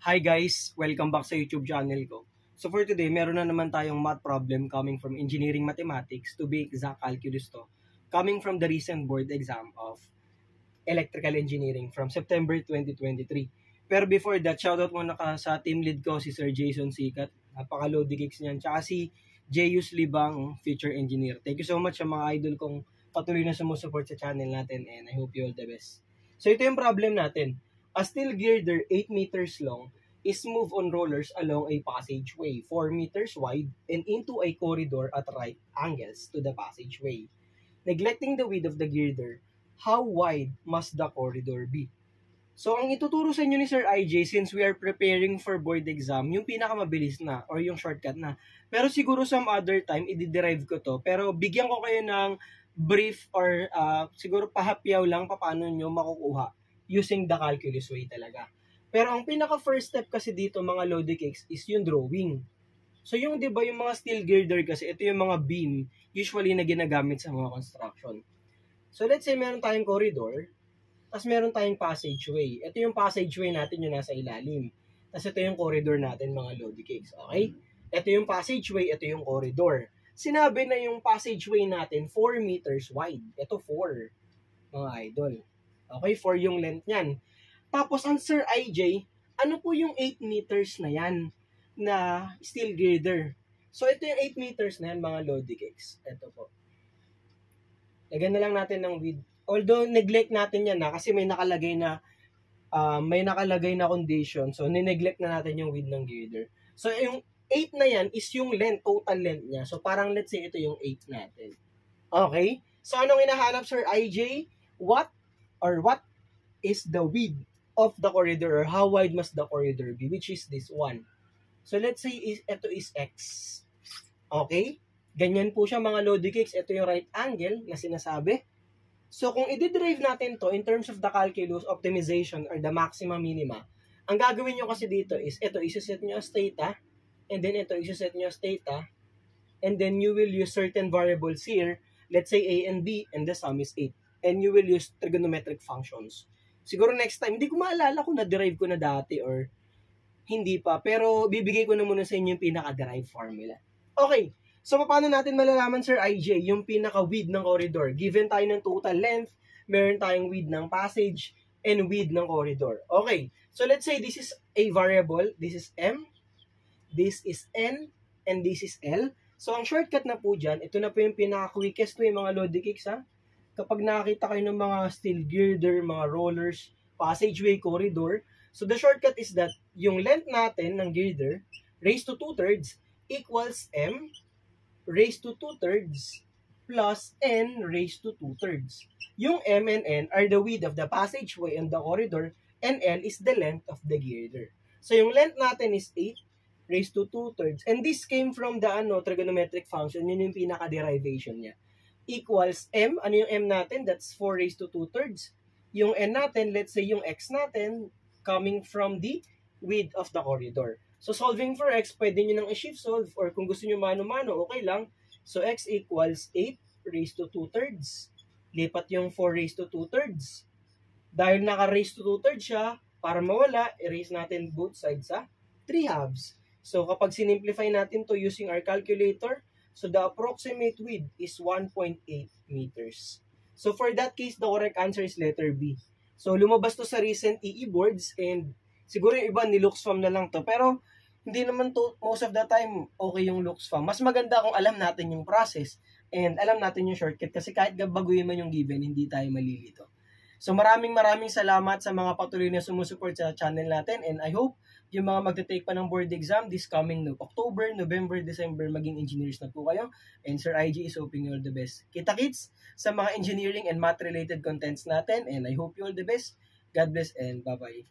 Hi guys! Welcome back sa YouTube channel ko. So for today, meron na naman tayong math problem coming from engineering mathematics, to be exact calculus to, coming from the recent board exam of electrical engineering from September 2023. Pero before that, shoutout muna ka sa team lead ko, si Sir Jason Sikat. Napaka-loading kicks niyan. Tsaka si Jayus Libang, future engineer. Thank you so much sa mga idol kong patuloy na sumusupport sa channel natin, and I hope you all the best. So ito yung problem natin. A steel girder 8 meters long is moved on rollers along a passageway 4 meters wide and into a corridor at right angles to the passageway. Neglecting the width of the girder, how wide must the corridor be? So, ang ituturo sa inyo ni Sir IJ, since we are preparing for board exam, yung pinakamabilis na or yung shortcut na. Pero siguro some other time, i-derive ko to. Pero bigyan ko kayo ng brief or siguro pahapyaw lang paano nyo makukuha using the calculus way talaga. Pero ang pinaka first step kasi dito mga Lodi Cakes is yung drawing. So yung 'di ba yung mga steel girder kasi ito yung mga beam usually na ginagamit sa mga construction. So let's say meron tayong corridor, tapos meron tayong passageway. Ito yung passageway natin yung nasa ilalim. Tapos ito yung corridor natin mga Lodi Cakes, okay? Ito yung passageway, ito yung corridor. Sinabi na yung passageway natin 4 meters wide. Ito 4, mga idol. Okay, 4 yung length niyan. Tapos ang Sir IJ, ano po yung 8 meters na yan na steel girder? So ito yung 8 meters na yan mga Lodi Cakes. Ito po. Lagyan na lang natin ng width. Although neglect natin yan kasi may nakalagay na condition. So nineglect na natin yung width ng girder. So yung 8 na yan is yung length, total length niya. So parang let's say ito yung 8 natin. Okay? So anong hinahanap Sir IJ? What is the width of the corridor, or how wide must the corridor be, which is this one. So let's say ito is x. Okay? Ganyan po siya mga Lodi Cakes. Ito yung right angle na sinasabi. So kung i-derive natin to in terms of the calculus optimization or the maxima minima, ang gagawin nyo kasi dito is ito isa-set nyo as theta, and then ito isa-set nyo as theta, and then you will use certain variables here, let's say a and b, and the sum is 8. And you will use trigonometric functions. Siguro next time, hindi ko maalala kung na-derive ko na dati or hindi pa. Pero bibigay ko na muna sa inyo yung pinaka-derive formula. Okay, so paano natin malalaman Sir IJ yung pinaka-width ng corridor? Given tayo ng total length, meron tayong width ng passage, and width ng corridor. Okay, so let's say this is a variable. This is m, this is n, and this is l. So ang shortcut na po dyan, ito na po yung pinaka-quickest way mga Lodi Cakes ha. Kapag nakakita kayo ng mga steel girder, mga rollers, passageway, corridor, so the shortcut is that yung length natin ng girder raised to 2/3 equals m raised to 2/3 plus n raised to 2/3. Yung m and n are the width of the passageway and the corridor, and l is the length of the girder. So yung length natin is 8 raised to 2/3, and this came from the trigonometric function. Yun yung pinaka-derivation niya. Equals m, ano yung m natin? That's 4 raised to 2/3. Yung n natin, let's say yung x natin, coming from the width of the corridor. So solving for x, pwede nyo nang i-shift solve, or kung gusto nyo mano-mano, okay lang. So x equals 8 raised to 2/3. Lipat yung 4 raised to 2/3. Dahil naka-raised to 2/3 siya, para mawala, erase natin both sides sa 3/2. So kapag sinimplify natin to using our calculator, so the approximate width is 1.8 meters. So for that case, the correct answer is letter B. So lumabas to sa recent EE boards, and siguro yung iba ni-Luxfam na lang to. Pero hindi naman to most of the time okay yung Luxfam. Mas maganda kung alam natin yung process and alam natin yung shortcut, kasi kahit baguhin man yung given, hindi tayo malilito. So maraming salamat sa mga patuloy na sumusuport sa channel natin, and I hope yung mga magte-take pa ng board exam this coming October, November, December, maging engineers na po kayo. And Sir IJ is hoping you all the best. Kita-kits sa mga engineering and math related contents natin, and I hope you all the best. God bless and bye-bye.